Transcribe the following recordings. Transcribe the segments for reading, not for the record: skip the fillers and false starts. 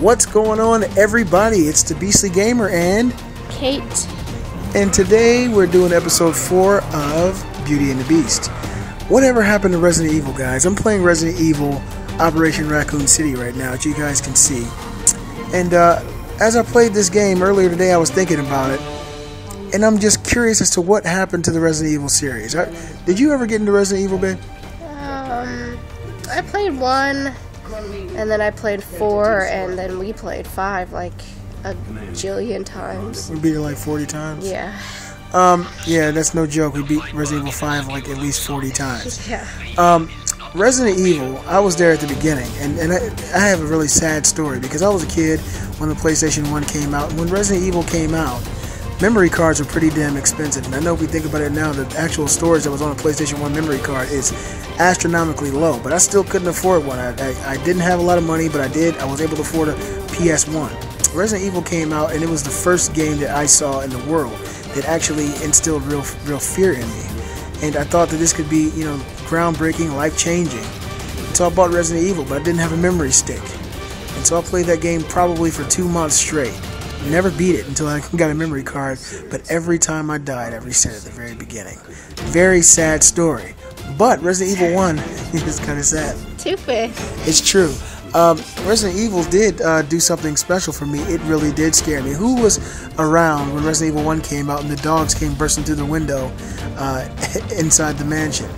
What's going on, everybody? It's the Beastly Gamer and Kate. And today we're doing episode 4 of Beauty and the Beast. Whatever happened to Resident Evil, guys? I'm playing Resident Evil Operation Raccoon City right now, as you guys can see. And as I played this game earlier today, I was thinking about it. And I'm just curious as to what happened to the Resident Evil series. Did you ever get into Resident Evil, Ben? I played 1, and then I played 4, and then we played 5 like a jillion times. We beat it like 40 times? Yeah. Yeah, that's no joke. We beat Resident Evil 5 like at least 40 times. Yeah. Resident Evil, I was there at the beginning, and I have a really sad story because I was a kid when the PlayStation 1 came out. And when Resident Evil came out, memory cards were pretty damn expensive. And I know if we think about it now, the actual storage that was on a PlayStation 1 memory card is astronomically low, but I still couldn't afford one. I didn't have a lot of money, but I was able to afford a PS1. Resident Evil came out, and it was the first game that I saw in the world that actually instilled real fear in me. And I thought that this could be, groundbreaking, life-changing. And so I bought Resident Evil, but I didn't have a memory stick. And so I played that game probably for 2 months straight. Never beat it until I got a memory card, but every time I died, I reset at the very beginning. Very sad story. But Resident Evil 1 is kind of sad. Stupid. It's true. Resident Evil did do something special for me. It really did scare me. Who was around when Resident Evil 1 came out and the dogs came bursting through the window inside the mansion?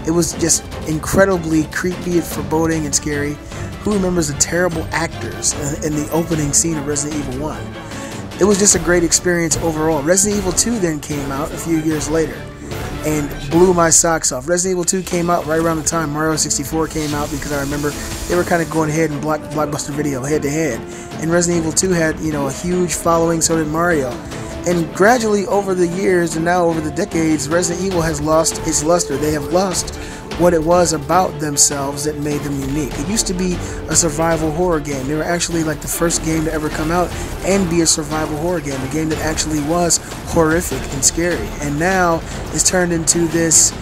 It was just incredibly creepy and foreboding and scary. Who remembers the terrible actors in the opening scene of Resident Evil 1? It was just a great experience overall. Resident Evil 2 then came out a few years later and blew my socks off. Resident Evil 2 came out right around the time Mario 64 came out, because I remember they were kind of going ahead in Blockbuster Video head to head. And Resident Evil 2 had, a huge following, so did Mario. And gradually over the years and now over the decades, Resident Evil has lost its luster. They have lost what it was about themselves that made them unique. It used to be a survival horror game. They were actually like the first game to ever come out and be a survival horror game, a game that actually was horrific and scary. And now it's turned into this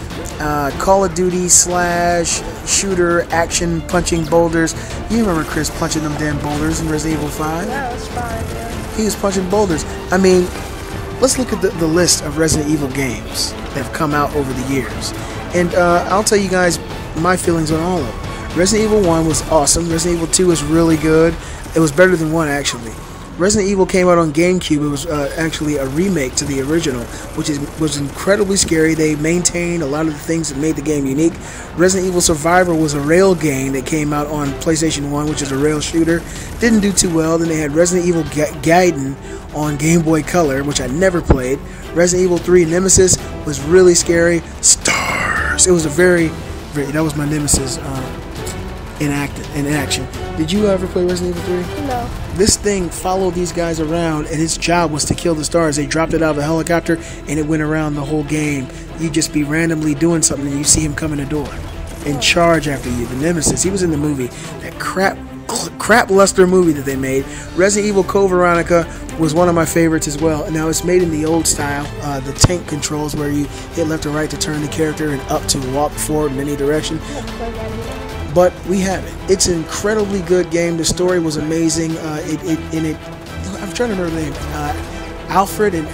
Call of Duty / shooter action punching boulders. You remember Chris punching them damn boulders in Resident Evil 5? That was fine, yeah. He was punching boulders. I mean, let's look at the list of Resident Evil games that have come out over the years. And I'll tell you guys my feelings on all of them. Resident Evil 1 was awesome. Resident Evil 2 was really good. It was better than 1, actually. Resident Evil came out on GameCube. It was actually a remake to the original, which was incredibly scary. They maintained a lot of the things that made the game unique. Resident Evil Survivor was a rail game that came out on PlayStation 1, which is a rail shooter. Didn't do too well. Then they had Resident Evil Gaiden on Game Boy Color, which I never played. Resident Evil 3 Nemesis was really scary. Stars. It was that was my Nemesis in action. Did you ever play Resident Evil 3? No. This thing followed these guys around, and its job was to kill the stars. They dropped it out of a helicopter, and it went around the whole game. You'd just be randomly doing something, and you see him come in the door and charge after you. The Nemesis, he was in the movie. That crap luster movie that they made. Resident Evil Code Veronica was one of my favorites as well. Now it's made in the old style, the tank controls where you hit left or right to turn the character and up to walk forward in any direction. But we have it. It's an incredibly good game. The story was amazing. I'm trying to remember the name. Alfred and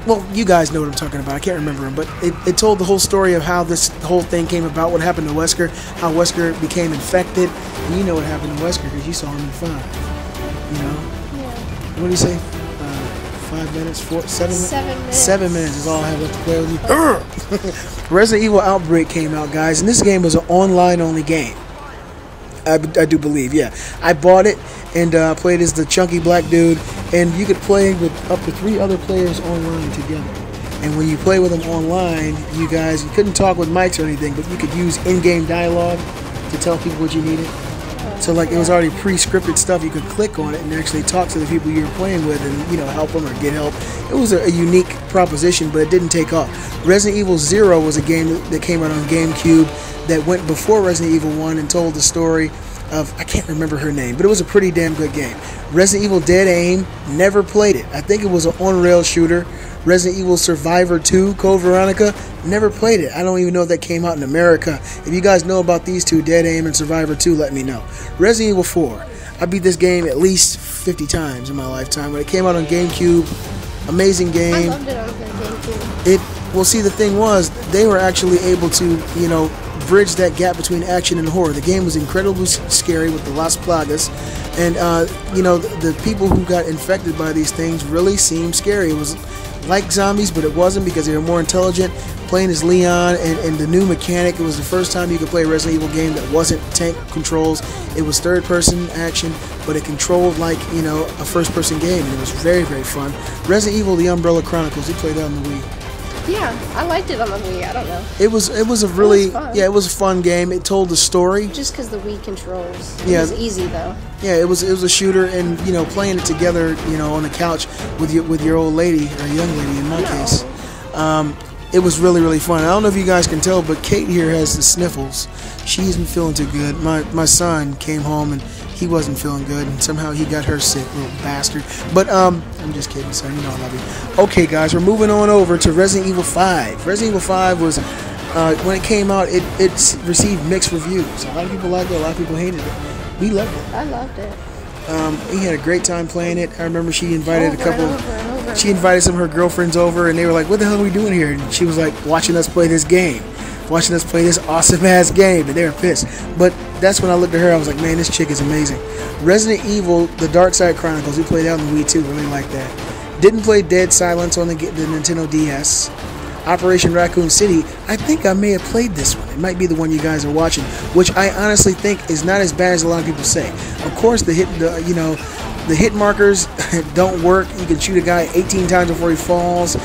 well, you guys know what I'm talking about. I can't remember him, but it told the whole story of how this whole thing came about, what happened to Wesker, how Wesker became infected, and you know what happened to Wesker because you saw him in 5. Yeah. What do you say? 5 minutes? 7 minutes? 7 minutes. 7 minutes is all I have left to play with you. Resident Evil Outbreak came out, guys, and this game was an online-only game. I do believe, yeah. I bought it and played as the chunky black dude, and you could play with up to 3 other players online together. And when you play with them online, you couldn't talk with mics or anything, but you could use in-game dialogue to tell people what you needed. So like it was already pre-scripted stuff. You could click on it and actually talk to the people you were playing with and help them or get help. It was a unique proposition, but it didn't take off. Resident Evil 0 was a game that came out on GameCube that went before Resident Evil 1 and told the story of, I can't remember her name, but it was a pretty damn good game. Resident Evil Dead Aim, never played it. I think it was an on-rail shooter. Resident Evil Survivor 2, Code Veronica, never played it. I don't even know if that came out in America. If you guys know about these two, Dead Aim and Survivor 2, let me know. Resident Evil 4, I beat this game at least 50 times in my lifetime. When it came out on GameCube, amazing game. I loved it on the GameCube. Well, see, the thing was, they were actually able to, you know, bridge that gap between action and horror. The game was incredibly scary with the Las Plagas, and you know, the people who got infected by these things really seemed scary. It was like zombies, but it wasn't, because they were more intelligent. Playing as Leon and the new mechanic, it was the first time you could play a Resident Evil game that wasn't tank controls. It was third-person action, but it controlled like, you know, a first-person game, and it was very, very fun. Resident Evil: The Umbrella Chronicles, you played that on the Wii. Yeah, I liked it on the Wii. I don't know. It was a really, it was a fun game. It told the story. Just because the Wii controls. It was easy though. Yeah, it was a shooter, and you know, playing it together, you know, on the couch with your old lady, or young lady in my case. It was really, really fun. I don't know if you guys can tell, but Kate here has the sniffles. She isn't feeling too good. My son came home and he wasn't feeling good, and somehow he got her sick, little bastard. But I'm just kidding, son. You know I love you. Okay, guys, we're moving on over to Resident Evil 5. Resident Evil 5 was when it came out, it received mixed reviews. A lot of people liked it, a lot of people hated it. We loved it. I loved it. He had a great time playing it. I remember she invited She invited some of her girlfriends over, and they were like, "What the hell are we doing here?" And she was like, watching us play this game, watching us play this awesome ass game, and they were pissed. But that's when I looked at her. I was like, "Man, this chick is amazing." Resident Evil: The Dark Side Chronicles. We played that on the Wii too. Really like that. Didn't play Dead Silence on the Nintendo DS. Operation Raccoon City. I think I may have played this one. It might be the one you guys are watching, which I honestly think is not as bad as a lot of people say. Of course, the hit markers don't work. You can shoot a guy 18 times before he falls.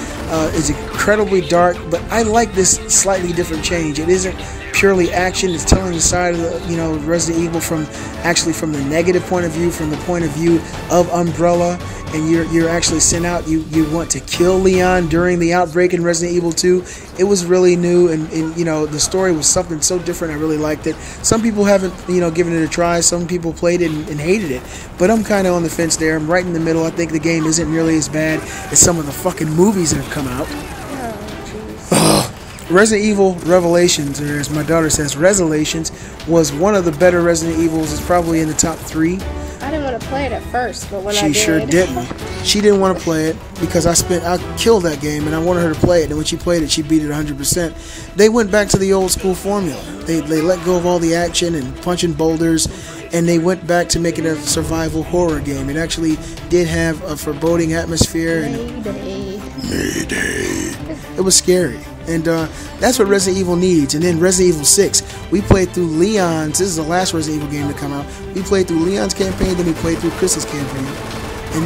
It's incredibly dark, but I like this slightly different change. It isn't purely action. It's telling the side of the, Resident Evil from the negative point of view, from the point of view of Umbrella, and you're actually sent out. You want to kill Leon during the outbreak in Resident Evil 2. It was really new, and the story was something so different. I really liked it. Some people haven't given it a try. Some people played it and hated it, but I'm kind of on the fence there. I'm right in the middle. I think the game isn't nearly as bad as some of the fucking movies that have come out. Resident Evil Revelations, or as my daughter says, Resolations, was one of the better Resident Evils. It's probably in the top 3. I didn't want to play it at first, but when I did... She sure didn't. She didn't want to play it because I killed that game, and I wanted her to play it, and when she played it, she beat it 100%. They went back to the old school formula. They let go of all the action and punching boulders, and they went back to making it a survival horror game. It actually did have a foreboding atmosphere. Mayday. It was scary. And that's what Resident Evil needs. And then Resident Evil 6, we played through Leon's. This is the last Resident Evil game to come out. We played through Leon's campaign, then we played through Chris's campaign. And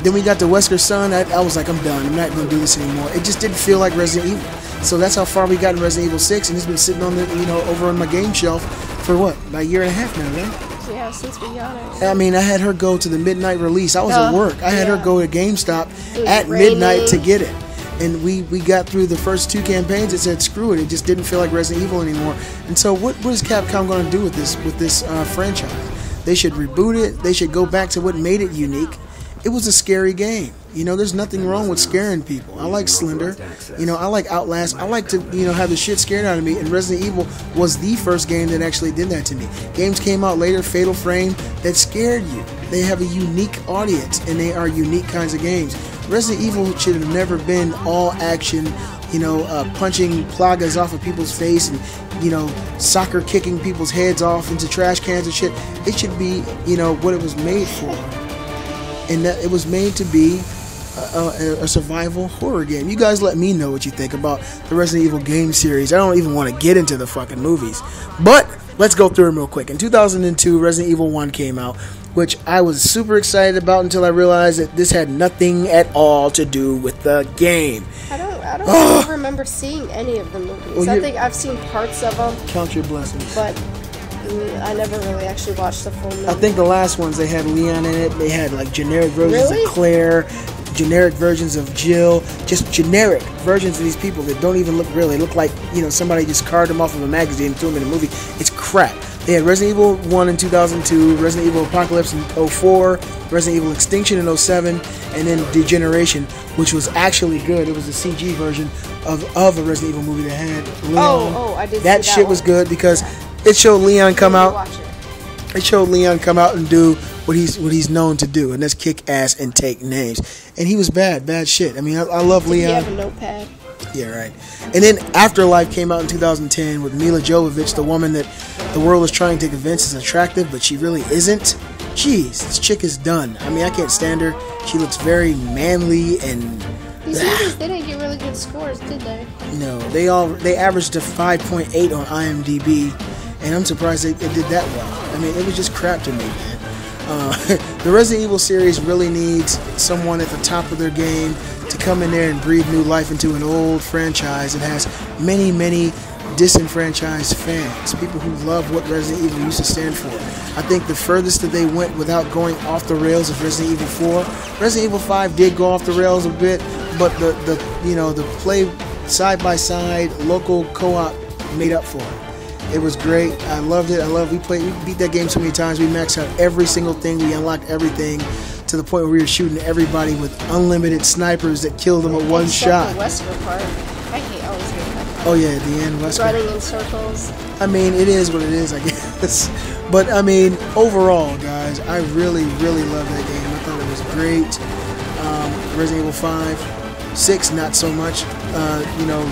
then we got to Wesker's son. I was like, I'm done. I'm not going to do this anymore. It just didn't feel like Resident Evil. So that's how far we got in Resident Evil 6, and it's been sitting on the over on my game shelf for what, about a year and a half now, right? Yeah, since we got it. I mean, I had her go to the midnight release. I was at work. I had her go to GameStop at midnight to get it. And we got through the first 2 campaigns. It said screw it. It just didn't feel like Resident Evil anymore. And so what is Capcom going to do with this franchise? They should reboot it. They should go back to what made it unique. It was a scary game. There's nothing wrong with scaring people. I like Slender. I like Outlast. I like to have the shit scared out of me. And Resident Evil was the first game that actually did that to me. Games came out later, Fatal Frame, that scared you. They have a unique audience, and they are unique kinds of games. Resident Evil should have never been all action, punching plagas off of people's face and, soccer kicking people's heads off into trash cans and shit. It should be, what it was made for. And that it was made to be a survival horror game. You guys let me know what you think about the Resident Evil game series. I don't even want to get into the fucking movies. But let's go through them real quick. In 2002, Resident Evil 1 came out, which I was super excited about until I realized that this had nothing at all to do with the game. I don't remember seeing any of the movies. Well, I think I've seen parts of them. Count your blessings. But I never really actually watched the full movie. I think the last ones, they had Leon in it. They had like generic versions of Claire, generic versions of Jill, just generic versions of these people that don't even look real. They look like, somebody just carved them off of a magazine and threw them in a movie. It's crap. They had Resident Evil 1 in 2002, Resident Evil Apocalypse in 2004, Resident Evil Extinction in 2007, and then Degeneration, which was actually good. It was a CG version of a Resident Evil movie that had Leon. I did see that shit was good because it showed Leon come out. They showed Leon come out and do what he's known to do, and that's kick ass and take names. And he was bad shit. I mean, I love Leon. Did he have a notepad? Yeah, right. And then Afterlife came out in 2010 with Mila Jovovich, the woman that the world is trying to convince is attractive, but she really isn't. Jeez, this chick is done. I mean, I can't stand her. She looks very manly and... These movies didn't get really good scores, did they? No, they averaged a 5.8 on IMDb, and I'm surprised they did that well. I mean, it was just crap to me, man. The Resident Evil series really needs someone at the top of their game to come in there and breathe new life into an old franchise that has many, many disenfranchised fans, people who love what Resident Evil used to stand for. I think the furthest that they went without going off the rails is Resident Evil 4. Resident Evil 5 did go off the rails a bit, but the play side by side local co-op made up for it. It was great. I loved it. We beat that game so many times. We maxed out every single thing. We unlocked everything to the point where we were shooting everybody with unlimited snipers that killed them at one shot. The Wesker part. I always hate that part. Oh yeah, at the end, Wesker. Running in circles. I mean, it is what it is, I guess. But I mean, overall, guys, I really, really love that game. I thought it was great. Resident Evil 5, 6, not so much.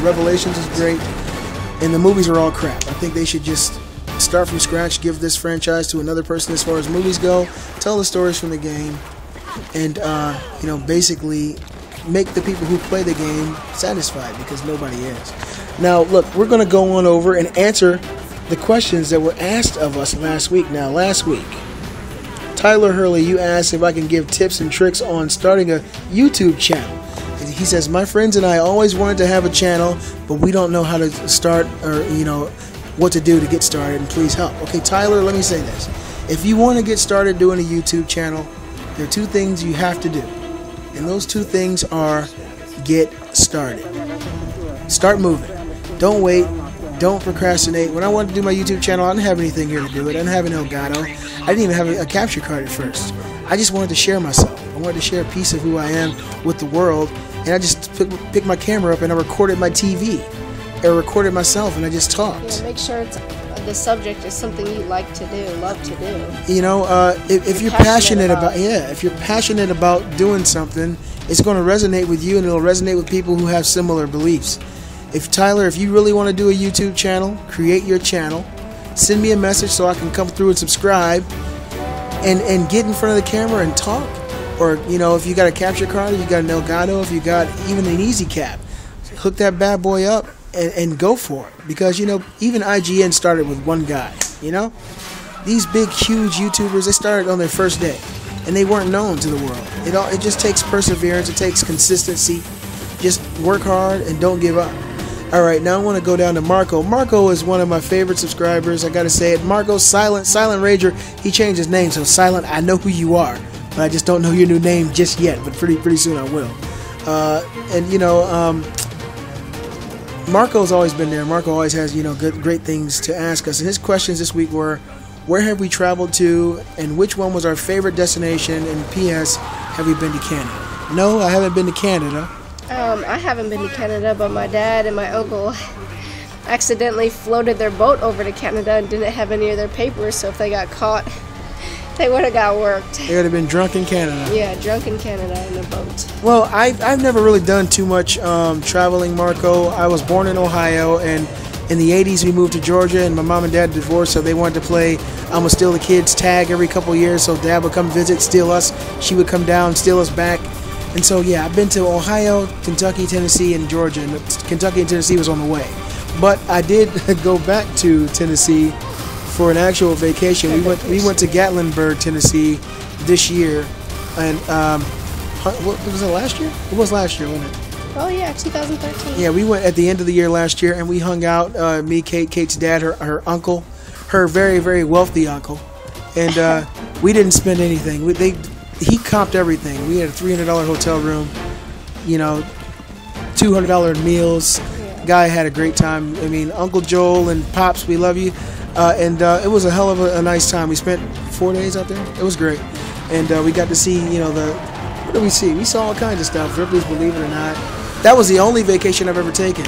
Revelations is great, and the movies are all crap. I think they should just start from scratch, give this franchise to another person as far as movies go, tell the stories from the game, and basically make the people who play the game satisfied, because nobody is. Now, look, we're going to go on over and answer the questions that were asked of us last week. Now, last week, Tyler Hurley, you asked if I can give tips and tricks on starting a YouTube channel. He says, my friends and I always wanted to have a channel, but we don't know how to start, or what to do to get started, and please help. Okay, Tyler, let me say this. If you want to get started doing a YouTube channel, there are two things you have to do. And those two things are get started. Start moving. Don't wait. Don't procrastinate. When I wanted to do my YouTube channel, I didn't have anything here to do it. I didn't have an Elgato. I didn't even have a capture card at first. I just wanted to share myself. I wanted to share a piece of who I am with the world. And I just picked my camera up and I recorded my TV. I recorded myself and I just talked. Yeah, make sure the subject is something you like to do, love to do. If you're passionate about if you're passionate about doing something, it's going to resonate with you, and it'll resonate with people who have similar beliefs. If you really want to do a YouTube channel, create your channel, send me a message so I can come through and subscribe, and get in front of the camera and talk. Or if you got a capture card, if you got an Elgato, if you got even an Easy Cap, hook that bad boy up and go for it. Because even IGN started with one guy. These big huge YouTubers, they started on their first day, and they weren't known to the world. It just takes perseverance. It takes consistency. Just work hard and don't give up. All right, now I want to go down to Marco. Marco is one of my favorite subscribers. I gotta say it. Marco, Silent Rager. He changed his name, so Silent, I know who you are, but I just don't know your new name just yet. But pretty soon I will. Marco's always been there. Marco always has great things to ask us. And his questions this week were, where have we traveled to, and which one was our favorite destination? And P.S. have we been to Canada? No, I haven't been to Canada. I haven't been to Canada, but my dad and my uncle accidentally floated their boat over to Canada and didn't have any of their papers, so if they got caught, they would have got worked. They would have been drunk in Canada. Yeah, drunk in Canada in a boat. Well, I've never really done too much traveling, Marco. I was born in Ohio, and in the 80s we moved to Georgia, and my mom and dad divorced, so they wanted to play I'ma Steal the Kids tag every couple years, so dad would come visit, steal us. She would come down, steal us back. And so, yeah, I've been to Ohio, Kentucky, Tennessee, and Georgia. And Kentucky and Tennessee was on the way. But I did go back to Tennessee for an actual vacation. We went to Gatlinburg, Tennessee this year. And what was it, last year? It was last year, wasn't it? Oh, yeah, 2013. Yeah, we went at the end of the year last year, and we hung out, me, Kate's dad, her uncle, her very, very wealthy uncle. And we didn't spend anything. He comped everything. We had a $300 hotel room, $200 meals. Yeah. Guy had a great time. I mean, Uncle Joel and Pops, we love you. It was a hell of a nice time. We spent 4 days out there. It was great. And we got to see, what did we see? We saw all kinds of stuff. Ripley's Believe It or Not. That was the only vacation I've ever taken.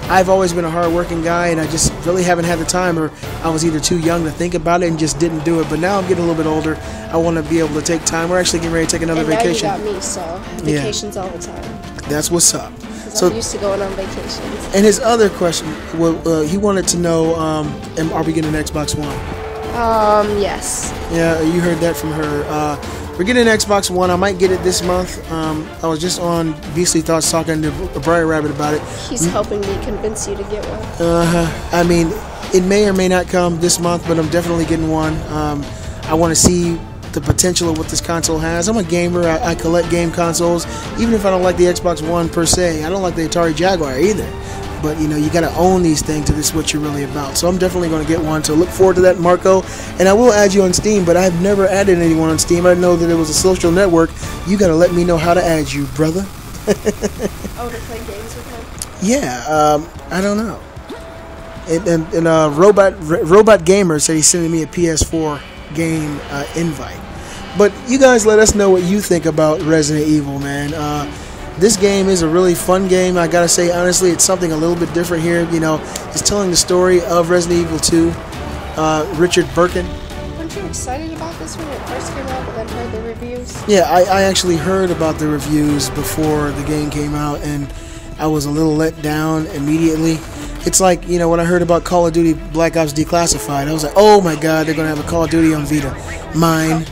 I've always been a hard-working guy, and I just really haven't had the time, or I was either too young to think about it and just didn't do it. But now I'm getting a little bit older. I want to be able to take time. We're actually getting ready to take another vacation. Now you got me, so vacations all the time. That's what's up. So I'm used to going on vacations. And his other question, he wanted to know, are we getting an Xbox One? Yes. Yeah, you heard that from her. We're getting an Xbox One. I might get it this month. I was just on Beastly Thoughts talking to Briar Rabbit about it. He's helping me convince you to get one. I mean, it may or may not come this month, but I'm definitely getting one. I want to see the potential of what this console has. I'm a gamer. I collect game consoles. Even if I don't like the Xbox One per se, I don't like the Atari Jaguar either. But, you know, you got to own these things if this is what you're really about. So I'm definitely going to get one. So look forward to that, Marco. And I will add you on Steam, but I've never added anyone on Steam. I know that it was a social network. You got to let me know how to add you, brother. To play games with him? Yeah, I don't know. And Robot Gamer said he's sending me a PS4 game invite. But you guys let us know what you think about Resident Evil, man. This game is a really fun game. I gotta say, honestly, it's something a little bit different here. You know, it's telling the story of Resident Evil 2. Richard Birkin. Weren't you excited about this when it first came out, but then heard the reviews? Yeah, I actually heard about the reviews before the game came out, and I was a little let down immediately. It's like, you know, when I heard about Call of Duty Black Ops Declassified, I was like, oh my god, they're gonna have a Call of Duty on Vita. Mine.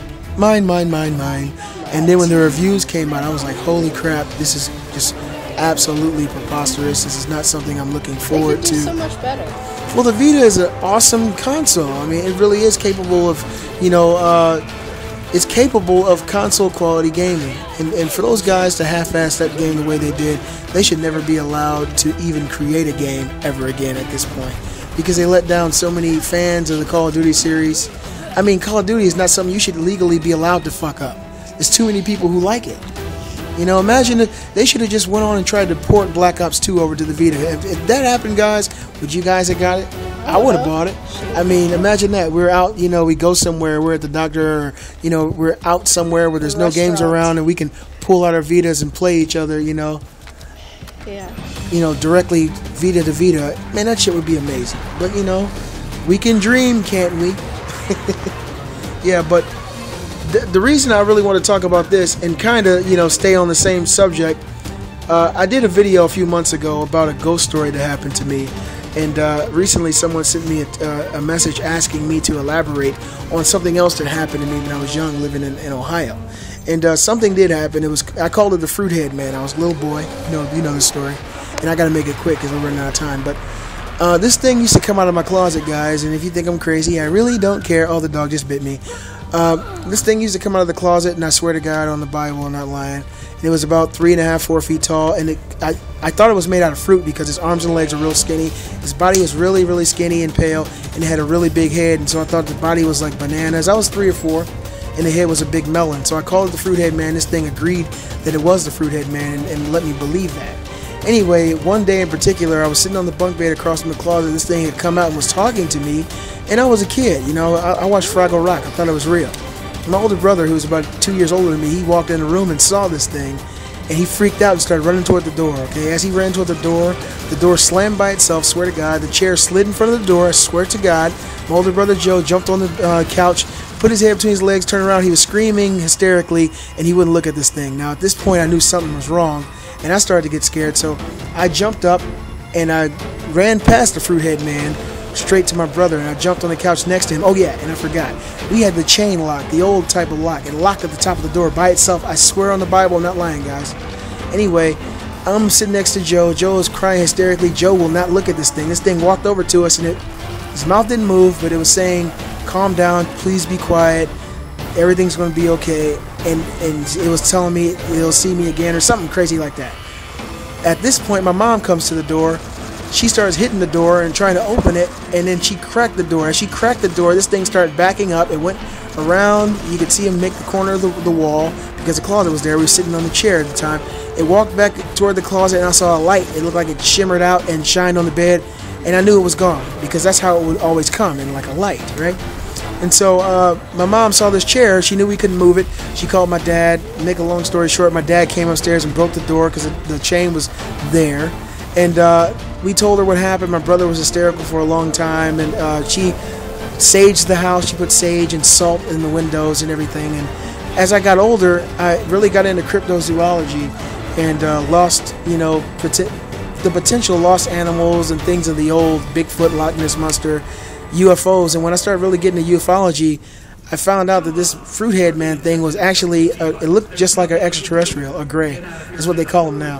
And then when the reviews came out, I was like, holy crap, this is just absolutely preposterous. This is not something I'm looking forward to. So much better. Well, the Vita is an awesome console. I mean, it really is capable of, you know, it's capable of console quality gaming. And for those guys to half-ass that game the way they did, they should never be allowed to even create a game ever again at this point. Because they let down so many fans of the Call of Duty series. I mean, Call of Duty is not something you should legally be allowed to fuck up. There's too many people who like it. You know, imagine if they should have just went on and tried to port Black Ops 2 over to the Vita. If that happened, guys, would you guys have got it? I would have bought it. I mean, imagine that. We're out, you know, we go somewhere, we're at the doctor, or, you know, we're out somewhere where there's no games around, and we can pull out our Vitas and play each other, you know. Yeah. You know, directly Vita to Vita. Man, that shit would be amazing. But, you know, we can dream, can't we? Yeah, but the reason I really want to talk about this and kind of, you know, stay on the same subject, I did a video a few months ago about a ghost story that happened to me, and recently someone sent me a message asking me to elaborate on something else that happened to me when I was young, living in Ohio. And something did happen. I called it the Fruithead Man. I was a little boy, you know the story, and I got to make it quick because we're running out of time. But this thing used to come out of my closet, guys, and if you think I'm crazy, I really don't care. Oh, the dog just bit me. This thing used to come out of the closet, and I swear to God on the Bible, I'm not lying. And it was about 3.5, 4 feet tall, and I thought it was made out of fruit because his arms and legs are real skinny. His body was really, really skinny and pale, and it had a really big head, and so I thought the body was like bananas. I was 3 or 4, and the head was a big melon. So I called it the Fruithead Man. This thing agreed that it was the Fruithead Man and let me believe that. Anyway, one day in particular, I was sitting on the bunk bed across from the closet. This thing had come out and was talking to me, and I was a kid. You know, I watched Fraggle Rock. I thought it was real. My older brother, who was about 2 years older than me, he walked in the room and saw this thing, and he freaked out and started running toward the door. Okay, as he ran toward the door slammed by itself. Swear to God, the chair slid in front of the door. I swear to God. My older brother Joe jumped on the couch, put his head between his legs, turned around. He was screaming hysterically, and he wouldn't look at this thing. Now, at this point, I knew something was wrong, and I started to get scared. So I jumped up, and I ran past the Fruithead Man straight to my brother, and I jumped on the couch next to him. Oh yeah, and I forgot. We had the chain lock, the old type of lock. It locked at the top of the door by itself. I swear on the Bible, I'm not lying, guys. Anyway, I'm sitting next to Joe. Joe is crying hysterically. Joe will not look at this thing. This thing walked over to us, and his mouth didn't move, but it was saying, calm down, please be quiet, everything's going to be okay, and it was telling me it'll see me again or something crazy like that. At this point, my mom comes to the door. She starts hitting the door and trying to open it, and then she cracked the door. As she cracked the door, this thing started backing up. It went around. You could see him make the corner of the wall because the closet was there. We were sitting on the chair at the time. It walked back toward the closet, and I saw a light. It looked like it shimmered out and shined on the bed, and I knew it was gone because that's how it would always come, in like a light, right? And so my mom saw this chair. She knew we couldn't move it. She called my dad. Make a long story short, my dad came upstairs and broke the door because the chain was there. And we told her what happened. My brother was hysterical for a long time, and she saged the house. She put sage and salt in the windows and everything. And as I got older, I really got into cryptozoology and lost, the potential lost animals and things of the old, Bigfoot, Loch Ness Monster, UFOs. And when I started really getting into ufology, I found out that this fruit head man thing was actually, it looked just like an extraterrestrial, a gray. That's what they call them now.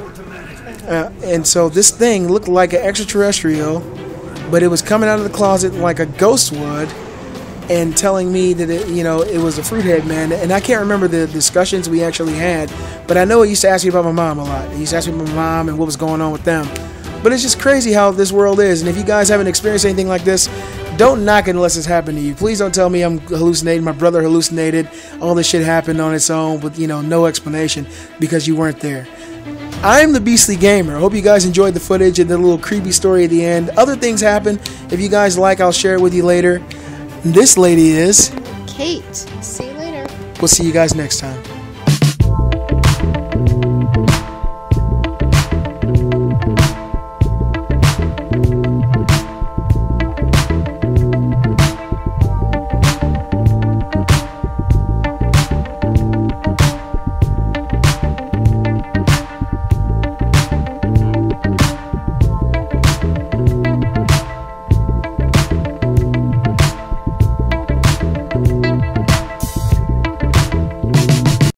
And so this thing looked like an extraterrestrial, but it was coming out of the closet like a ghost would and telling me that it was a fruit head man. And I can't remember the discussions we actually had, but I know he used to ask me about my mom a lot. He used to ask me about my mom and what was going on with them. But it's just crazy how this world is. And if you guys haven't experienced anything like this, don't knock it unless it's happened to you. Please don't tell me I'm hallucinating. My brother hallucinated. All this shit happened on its own with, no explanation because you weren't there. I'm the Beastly Gamer. I hope you guys enjoyed the footage and the little creepy story at the end. Other things happen. If you guys like, I'll share it with you later. This lady is Kate. See you later. We'll see you guys next time.